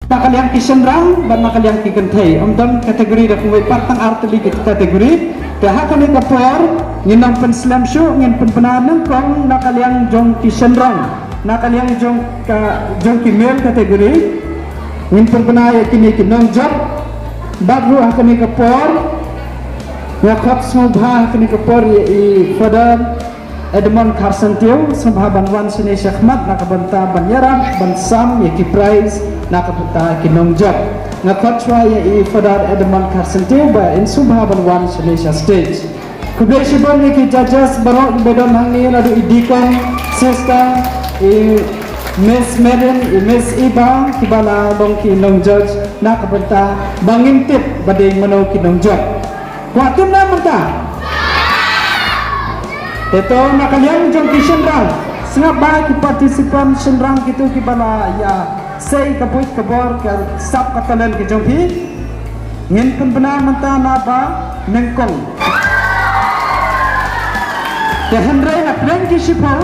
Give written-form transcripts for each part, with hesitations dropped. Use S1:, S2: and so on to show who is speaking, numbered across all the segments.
S1: nakaliang kisenrang ban nakaliang kikentai amdam kategori dah kuwai partang arteli kita kategori dah kami kapor nginang penslam syu ngin penpenanan kong nakaliang jong kisenrang nakaliang jong kimel kategori ngin penpenaya kini kinong job baru kami kapor ngakot subha kami kapor i fadar Edmond Carsentiu subha banwan sini syahmat nakabanta banyarap bansam yaki prize nakabanta kinong job ngakot chwa ya i fadar Edmond Carsentiu ba in subha banwan sini stage kubesibon yaki judges barok bedon hangni adu idikon sister i Miss Merin i Miss Iba kibala dong kinong judge nakabanta bangintip bading manaw kinong job kuatin na menta itu nakaliang jong kisenrang sengap baik partisipan senrang gitu kibala ya sei kapuit kabor ke sap katalan ke jong pi ngin pun benar menta napa nengkong ke hendrai na plan kisipau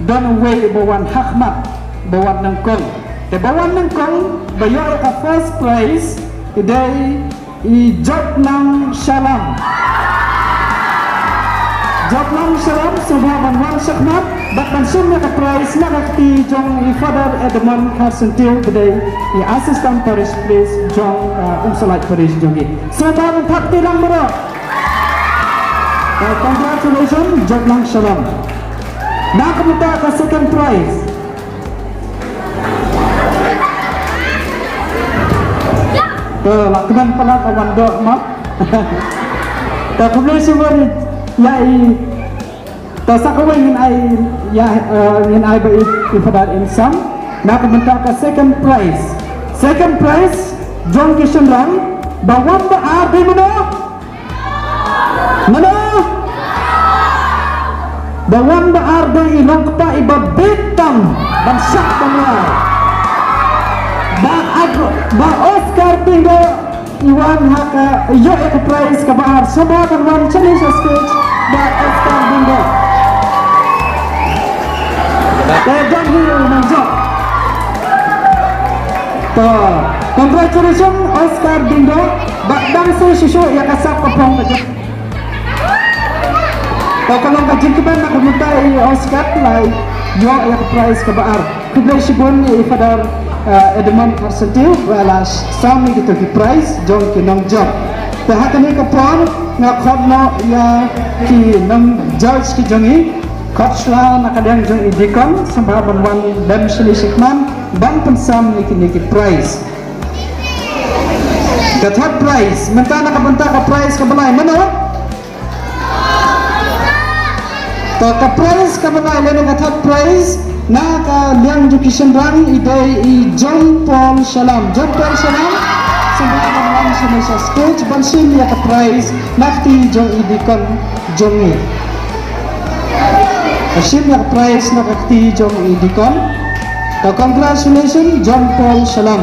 S1: don away bawan hakmat bawan nengkong ke bawan nengkong bayo ka first place today i job nang salam Jablang salam subha banwan syakmat bakman sumna ka prize na kakti jong i father Edmond Carsentiu today i assistant parish place jong umsalat parish jongi subha ban thakti lang bro congratulations Jablang salam nakamuta ka second prize lakman pala kawan do mak congratulations ya i tasakaway ngin ay ya ngin ay ba ifadar insam nakabenta ka second prize John Kishenrang bawang ba ardi mano bawang ba ardi ilong pa ibabitang bansak bangar ba Oscar Bingo iwan haka yo ek prize ka baar semua banwan challenge stage ba Oscar Bingo dan hiu manjok to congratulations Oscar Bingo ba bangsa susu ya kasap kapong kaje to kalau kaje kiban nakamutai Oscar lai yo ek prize ka baar kubleisibon ifadar Edmond Carsentiu wala sami gitu ki prize jong kinong job taha kami kapon nga khodno ya ki nang judge ki jongi khotla nakadang jong idikon sambaban wan dan selisihman ban pensam ki prize the third prize menta nakabenta ka prize ka balay mano to ka prize ka balay leno ka third prize naka liang education rang idai i John Paul Salam sembahan wan semasa stage bansin ya ka prize nakti jong idikon jongi asin ya prize nakti jong idikon to congratulations John Paul Salam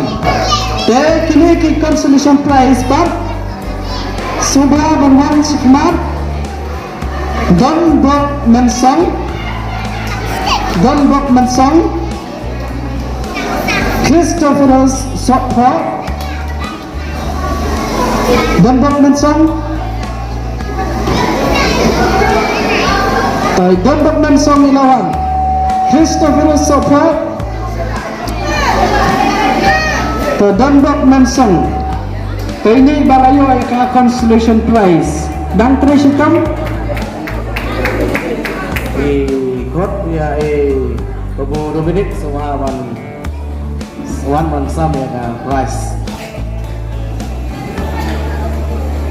S1: te kini ki consolation prize par subha banwan sikmar Don Bok Mensong Christopherus Sopho Don Bok Mensong ilawan Christopherus Sopho to Don Bok Mensong to ini balayo ay ka consolation prize dan tresitam
S2: God ya Babu Dominic semua one sam ya ka prize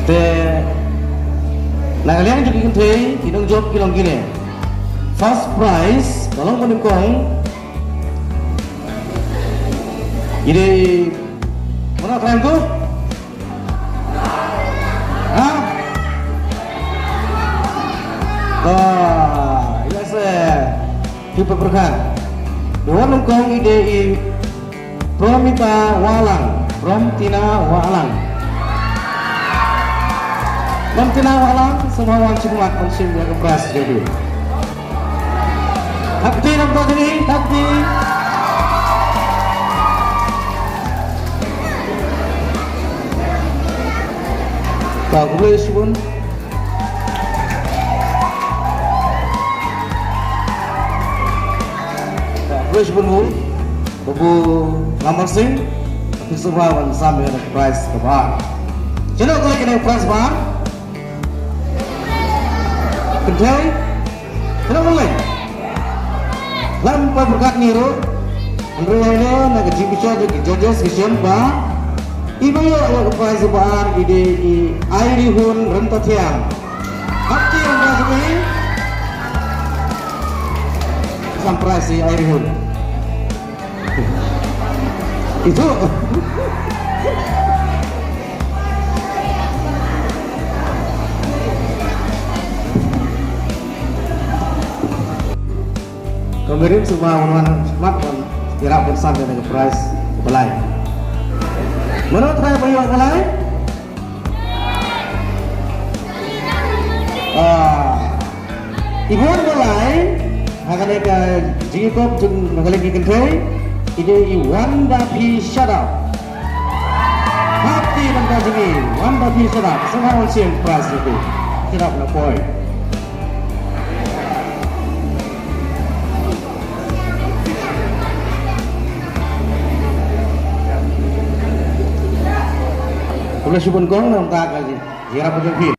S2: te nakaliang juga kinte kinong job kilong gini first prize tolong menungkong jadi mana kalian tuh kita berkan dua nungkong ide Promita Walang Promtina Walang semua orang cuma konsim yang keras jadi takdi nampak ini takdi Congratulations. Congratulations. Bubu nomor sing. Tapi semua sampai dengan prize kebar. Jadi kalau kita prize bar, kedai, tidak boleh. Lampu berkat niru. Andrele nak jibica jadi judges kisah ba. Ibu yang prize bar ide airi hun rentat yang. Hati yang prize ini. Sampai si airi hun. Itu kemudian semua orang smartphone kira bersama dengan price belai. Menurut saya banyak belai. Ibu belai akan ada jika pun mengalami kentai. Ide Wanda P shut up. Hati dan kaji Wanda P shut up. Semua orang siap prize itu. Shut up na boy. Kalau subun kong nak kaji. Jira pun